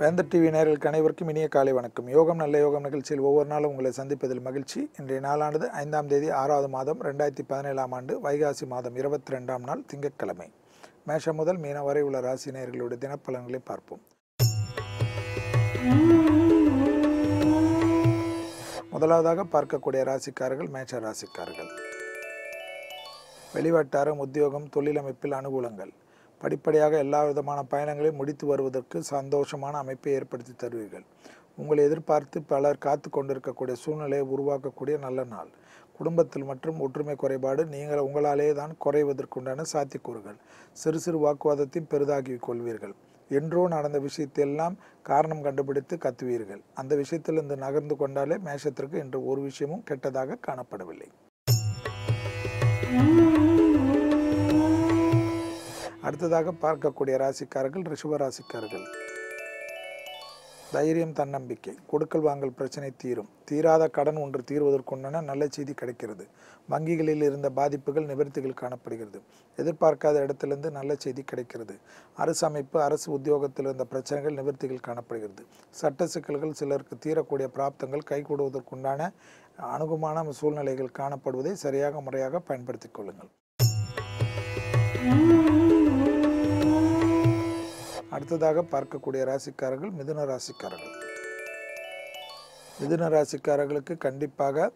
வேந்தர் டிவி நேயர்களுக்கு அனைவருக்கும் இனிய காலை வணக்கம். யோகம் நல்ல யோகம் நிகழ்ச்சியில் ஒவ்வொரு நாளும் உங்களை சந்திப்பதில் மகிழ்ச்சி. இன்றைய நாளானது 5ஆம் தேதி 6வது மாதம் 2017ஆம் ஆண்டு வைகாசி மாதம் 22ஆம் நாள் திங்கட்கிழமை. மேஷம் முதல் மீனம் வரை உள்ள ராசி நேயர்களுடைய தினப்பலன்களை பார்ப்போம். முதலாவதாக பார்க்கக்கூடிய ராசிக்காரர்கள் மேஷ ராசிக்காரர்கள். வெளிவட்டாரம், உத்தியோகம், தொழிலமைப்பில் அனுகூலங்கள். படிப்படியாக எல்லா விதமான பயணங்களையும் முடித்து வருவதற்கு சந்தோஷமான அமைப்பை ஏற்படுத்தி தருவீர்கள். உங்களை எதிர்பார்த்து பலர் காத்து கொண்டிருக்கக்கூடிய சூழ்நிலையை உருவாக்கக்கூடிய நல்ல நாள். குடும்பத்தில் மற்றும் ஒற்றுமை குறைபாடு நீங்கள் உங்களாலேயே தான் குறைவதற்குண்டான சாத்தியக்கூறுகள். சிறு சிறு வாக்குவாதத்தையும் பெரிதாக்கி கொள்வீர்கள். என்றோ நடந்த விஷயத்தையெல்லாம் காரணம் கண்டுபிடித்து கத்துவீர்கள். அந்த விஷயத்திலிருந்து நகர்ந்து கொண்டாலே மேஷத்திற்கு இன்று ஒரு விஷயமும் கெட்டதாக காணப்படவில்லை. அடுத்ததாக பார்க்கக்கூடிய ராசிக்காரர்கள் ரிஷப ராசிக்காரர்கள். தைரியம், தன்னம்பிக்கை. கொடுக்கல் வாங்கல் பிரச்சனை தீரும். தீராத கடன் ஒன்று தீர்வதற்குண்டான நல்ல செய்தி கிடைக்கிறது. வங்கிகளில் இருந்த பாதிப்புகள் நிவர்த்திகள் காணப்படுகிறது. எதிர்பார்க்காத இடத்திலிருந்து நல்ல செய்தி கிடைக்கிறது. அரசு அமைப்பு, அரசு உத்தியோகத்தில் இருந்த பிரச்சனைகள் நிவர்த்திகள் காணப்படுகிறது. சட்ட சிக்கல்கள் சிலருக்கு தீரக்கூடிய பிராப்தங்கள் கைகூடுவதற்குண்டான அணுகுமான சூழ்நிலைகள் காணப்படுவதை சரியாக முறையாக பயன்படுத்திக் கொள்ளுங்கள். அடுத்ததாக பார்க்கக்கூடிய ராசிக்காரர்கள் மிதுன ராசிக்காரர்கள். மிதுன ராசிக்காரர்களுக்கு கண்டிப்பாக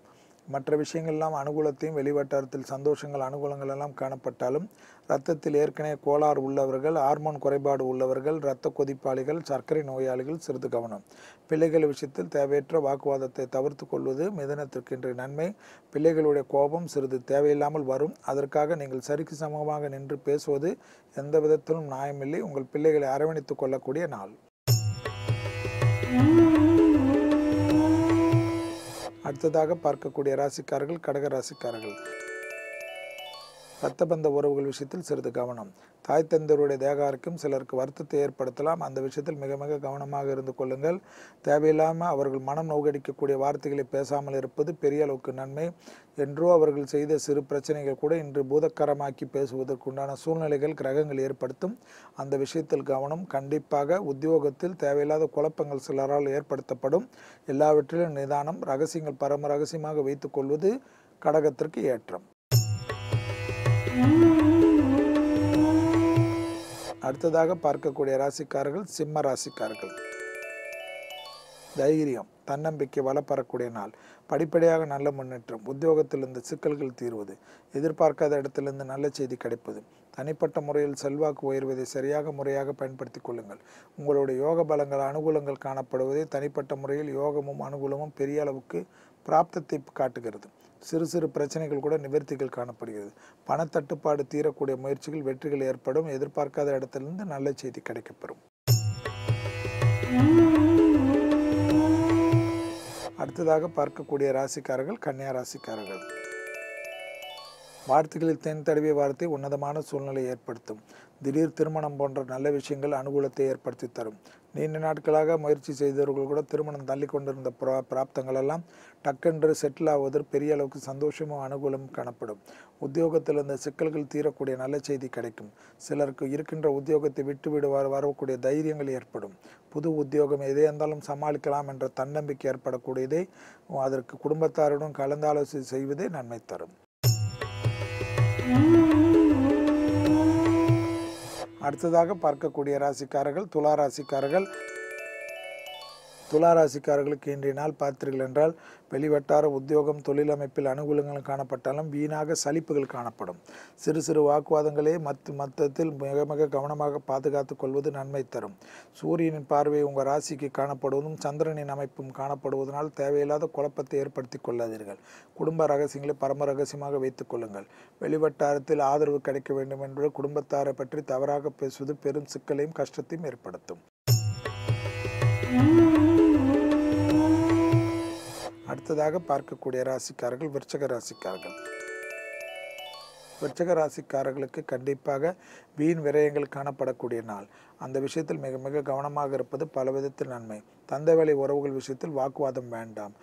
மற்ற விஷயங்கள்லாம் அனுகூலத்தையும் வெளிவட்டாரத்தில் சந்தோஷங்கள் அனுகூலங்கள் எல்லாம் காணப்பட்டாலும் இரத்தத்தில் ஏற்கனவே கோளாறு உள்ளவர்கள், ஹார்மோன் குறைபாடு உள்ளவர்கள், இரத்த கொதிப்பாளிகள், சர்க்கரை நோயாளிகள் சிறிது கவனம். பிள்ளைகள் விஷயத்தில் தேவையற்ற வாக்குவாதத்தை தவிர்த்து கொள்வது மிதுனத்திற்கு இன்றைய நன்மை. பிள்ளைகளுடைய கோபம் சிறிது தேவையில்லாமல் வரும். அதற்காக நீங்கள் சரிக்கு சமமாக நின்று பேசுவது எந்த விதத்திலும் நியாயமில்லை. உங்கள் பிள்ளைகளை அரவணைத்துக் கொள்ளக்கூடிய நாள். அடுத்ததாக பார்க்கக்கூடிய ராசிக்காரர்கள் கடக ராசிக்காரர்கள். இரத்தபந்த உறவுகள் விஷயத்தில் சிறிது கவனம். தாய் தந்தையருடைய தேகாருக்கும் சிலருக்கு வருத்தத்தை ஏற்படுத்தலாம். அந்த விஷயத்தில் மிக மிக கவனமாக இருந்து கொள்ளுங்கள். தேவையில்லாமல் அவர்கள் மனம் நோகடிக்கக்கூடிய வார்த்தைகளை பேசாமல் இருப்பது பெரிய அளவுக்கு நன்மை. என்றோ அவர்கள் செய்த சிறு பிரச்சனைகள் கூட இன்று பூதக்கரமாக்கி பேசுவதற்குண்டான சூழ்நிலைகள் கிரகங்கள் ஏற்படுத்தும். அந்த விஷயத்தில் கவனம். கண்டிப்பாக உத்தியோகத்தில் தேவையில்லாத குழப்பங்கள் சிலரால் ஏற்படுத்தப்படும். எல்லாவற்றிலும் நிதானம். ரகசியங்கள் பரம ரகசியமாக வைத்துக் கொள்வது கடகத்திற்கு ஏற்றம். அடுத்ததாக பார்க்கக்கூடிய ராசிக்காரர்கள் சிம்ம ராசிக்காரர்கள். தைரியம், தன்னம்பிக்கை வளப்பெறக்கூடிய நாள். படிப்படியாக நல்ல முன்னேற்றம். உத்தியோகத்தில் இருந்த சிக்கல்கள் தீர்வது. எதிர்பார்க்காத இடத்திலிருந்து நல்ல செய்தி கிடைப்பது. தனிப்பட்ட முறையில் செல்வாக்கு உயர்வதை சரியாக முறையாக பயன்படுத்திக் கொள்ளுங்கள். உங்களுடைய யோக பலங்கள் அனுகூலங்கள் காணப்படுவதை தனிப்பட்ட முறையில் யோகமும் அனுகூலமும் பெரிய அளவுக்கு பிராப்தத்தை காட்டுகிறது. சிறு சிறு பிரச்சனைகள் கூட நிவர்த்திகள் காணப்படுகிறது. பணத்தட்டுப்பாடு தீரக்கூடிய முயற்சிகள் வெற்றிகள் ஏற்படும். எதிர்பார்க்காத இடத்திலிருந்து நல்ல செய்தி கிடைக்கப்பெறும். அடுத்ததாக பார்க்கக்கூடிய ராசிக்காரர்கள் கன்னியா ராசிக்காரர்கள். வார்த்தைகளில் தென் தடவிய வார்த்தை உன்னதமான சூழ்நிலை ஏற்படுத்தும். திடீர் திருமணம் போன்ற நல்ல விஷயங்கள் அனுகூலத்தை ஏற்படுத்தி தரும். நீண்ட நாட்களாக முயற்சி செய்தவர்கள் கூட திருமணம் தள்ளி கொண்டிருந்த பிராப்தங்கள் எல்லாம் டக்கென்று செட்டில் ஆவதற்கு பெரிய அளவுக்கு சந்தோஷமும் அனுகூலமும் காணப்படும். உத்தியோகத்தில் இருந்த சிக்கல்கள் தீரக்கூடிய நல்ல செய்தி கிடைக்கும். சிலருக்கு இருக்கின்ற உத்தியோகத்தை விட்டுவிடு வரக்கூடிய தைரியங்கள் ஏற்படும். புது உத்தியோகம் எதை இருந்தாலும் சமாளிக்கலாம் என்ற தன்னம்பிக்கை ஏற்படக்கூடியதை அதற்கு குடும்பத்தாருடன் கலந்தாலோசனை செய்வதே நன்மை தரும். அடுத்ததாக பார்க்கக்கூடிய ராசிக்காரர்கள் துலா ராசிக்காரர்கள். துலா ராசிக்காரர்களுக்கு இன்றைய நாள் பார்த்தீர்கள் என்றால் வெளிவட்டார உத்தியோகம் தொழில் அமைப்பில் அனுகூலங்கள் காணப்பட்டாலும் வீணாக சலிப்புகள் காணப்படும். சிறு சிறு வாக்குவாதங்களே மொத்தத்தில் மிக மிக கவனமாக பாதுகாத்து கொள்வது நன்மை தரும். சூரியனின் பார்வை உங்கள் ராசிக்கு காணப்படுவதும் சந்திரனின் அமைப்பும் காணப்படுவதனால் தேவையில்லாத குழப்பத்தை ஏற்படுத்தி கொள்ளாதீர்கள். குடும்ப ரகசியங்களை பரம ரகசியமாக வைத்துக் கொள்ளுங்கள். வெளிவட்டாரத்தில் ஆதரவு கிடைக்க வேண்டும் என்று குடும்பத்தாரை பற்றி தவறாக பேசுவது பெரும் சிக்கலையும் கஷ்டத்தையும் ஏற்படுத்தும். அடுத்ததாக பார்க்கக்கூடிய ராசிக்காரர்கள் விருச்சிக ராசிக்காரர்கள். விருச்சிக ராசிக்காரர்களுக்கு கண்டிப்பாக வீண் விரயங்கள் காணப்படக்கூடிய நாள். அந்த விஷயத்தில் மிக மிக கவனமாக இருப்பது பல விதத்தில் நன்மை. தந்தை வழி உறவுகள் விஷயத்தில் வாக்குவாதம் வேண்டாம்.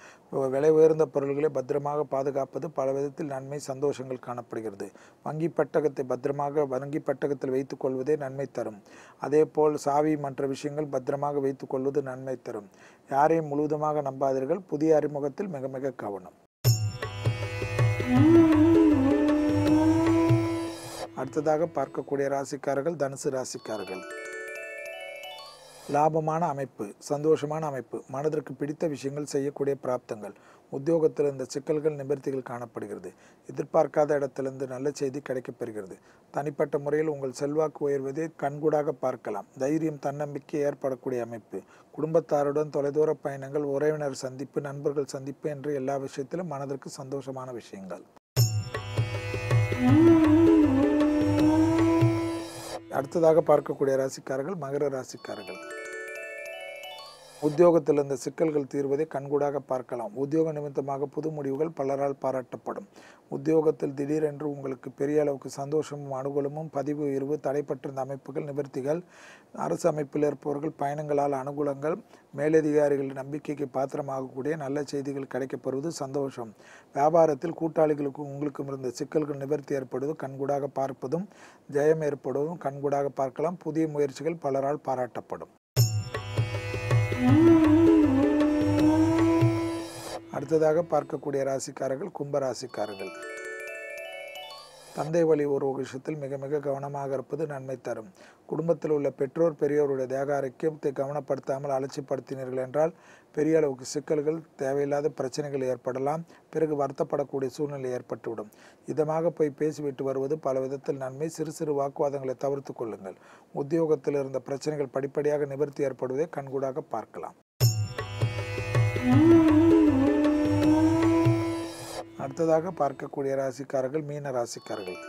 விலை உயர்ந்த பொருள்களை பத்திரமாக பாதுகாப்பது பல விதத்தில் நன்மை சந்தோஷங்கள் காணப்படுகிறது. வங்கி பட்டகத்தில் வைத்துக் கொள்வதே நன்மை தரும். அதே போல் சாவி மற்ற விஷயங்கள் பத்திரமாக வைத்துக் கொள்வது நன்மை தரும். யாரையும் முழுவதுமாக நம்பாதீர்கள். புதிய அறிமுகத்தில் மிக மிக கவனம். அடுத்ததாக பார்க்கக்கூடிய ராசிக்காரர்கள் தனுசு ராசிக்காரர்கள். லாபமான அமைப்பு, சந்தோஷமான அமைப்பு, மனதிற்கு பிடித்த விஷயங்கள் செய்யக்கூடிய பிராப்தங்கள், உத்தியோகத்தில் இருந்த சிக்கல்கள் நிவர்த்திகள் காணப்படுகிறது. எதிர்பார்க்காத இடத்திலிருந்து நல்ல செய்தி கிடைக்கப்பெறுகிறது. தனிப்பட்ட முறையில் உங்கள் செல்வாக்கு உயர்வதை கண்கூடாக பார்க்கலாம். தைரியம் தன்னம்பிக்கை ஏற்படக்கூடிய அமைப்பு. குடும்பத்தாருடன் தொலைதூர பயணங்கள், உறவினர் சந்திப்பு, நண்பர்கள் சந்திப்பு என்று எல்லா விஷயத்திலும் மனதிற்கு சந்தோஷமான விஷயங்கள். அடுத்ததாக பார்க்கக்கூடிய ராசிக்காரர்கள் மகர ராசிக்காரர்கள். உத்தியோகத்தில் இருந்த சிக்கல்கள் தீர்வதை கண்கூடாக பார்க்கலாம். உத்தியோக நிமித்தமாக புது முடிவுகள் பலரால் பாராட்டப்படும். உத்தியோகத்தில் திடீரென்று உங்களுக்கு பெரிய அளவுக்கு சந்தோஷமும் அனுகூலமும் பதிவு உயர்வு, தடைப்பட்டிருந்த அமைப்புகள் நிவர்த்திகள், அரசு அமைப்பில் இருப்பவர்கள் பயணங்களால் அனுகூலங்கள், மேலதிகாரிகளின் நம்பிக்கைக்கு பாத்திரமாகக்கூடிய நல்ல செய்திகள் கிடைக்கப்பெறுவது சந்தோஷம். வியாபாரத்தில் கூட்டாளிகளுக்கும் உங்களுக்கும் இருந்த சிக்கல்கள் நிவர்த்தி ஏற்படுவது கண்கூடாக பார்ப்பதும் ஜெயம் ஏற்படுவதும் கண்கூடாக பார்க்கலாம். புதிய முயற்சிகள் பலரால் பாராட்டப்படும். அடுத்ததாக பார்க்கக்கூடிய ராசிக்காரர்கள் கும்ப ராசிக்காரர்கள். தந்தை வழி ஒரு விஷயத்தில் மிக மிக கவனமாக இருப்பது நன்மை தரும். குடும்பத்தில் உள்ள பெற்றோர் பெரியோருடைய தேக ஆரோக்கியத்தை கவனப்படுத்தாமல் அலட்சிப்படுத்தினீர்கள் என்றால் பெரிய அளவுக்கு சிக்கல்கள், தேவையில்லாத பிரச்சனைகள் ஏற்படலாம். பிறகு வருத்தப்படக்கூடிய சூழ்நிலை ஏற்பட்டுவிடும். இதமாக போய் பேசிவிட்டு வருவது பல விதத்தில் நன்மை. சிறு சிறு வாக்குவாதங்களை தவிர்த்து கொள்ளுங்கள். உத்தியோகத்தில் இருந்த பிரச்சனைகள் படிப்படியாக நிவர்த்தி ஏற்படுவதை கண்கூடாக பார்க்கலாம். அடுத்ததாக பார்க்கக்கூடிய ராசிக்காரர்கள் மீன ராசிக்காரர்கள்.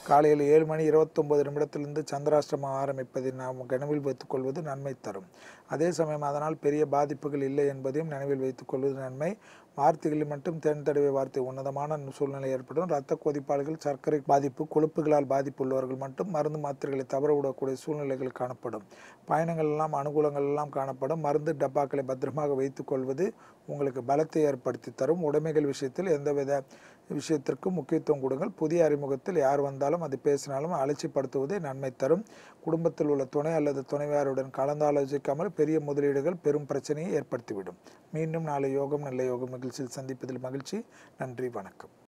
காலையில் 7:29 சந்திராஷ்டமம் ஆரம்பிப்பதை நாம் நினைவில் வைத்துக் கொள்வது நன்மை தரும். அதே சமயம் அதனால் பெரிய பாதிப்புகள் இல்லை என்பதையும் நினைவில் வைத்துக் கொள்வது நன்மை. வார்த்தைகளில் மட்டும் தேன் தடவை வார்த்தை உன்னதமான சூழ்நிலை ஏற்படும். இரத்த கொதிப்பாளர்கள், சர்க்கரை பாதிப்பு, கொழுப்புகளால் பாதிப்பு உள்ளவர்கள் மட்டும் மருந்து மாத்திரைகளை தவற விடக்கூடிய சூழ்நிலைகள் காணப்படும். பயணங்கள் எல்லாம் அனுகூலங்கள் எல்லாம் காணப்படும். மருந்து டப்பாக்களை பத்திரமாக வைத்துக் கொள்வது உங்களுக்கு பலத்தை ஏற்படுத்தி தரும். உடைமைகள் விஷயத்தில் எந்தவித விஷயத்திற்கும் முக்கியத்துவம் கொடுங்கள். புதிய அறிமுகத்தில் யார் வந்தாலும் அது பேசினாலும் அலட்சிப்படுத்துவதே நன்மை தரும். குடும்பத்தில் உள்ள துணை அல்லது துணைவியாருடன் கலந்தாலோசிக்காமல் பெரிய முதலீடுகள் பெரும் பிரச்சனையை ஏற்படுத்திவிடும். மீண்டும் நாளை யோகம் நல்ல யோகம் நிகழ்ச்சியில் சந்திப்பதில் மகிழ்ச்சி. நன்றி, வணக்கம்.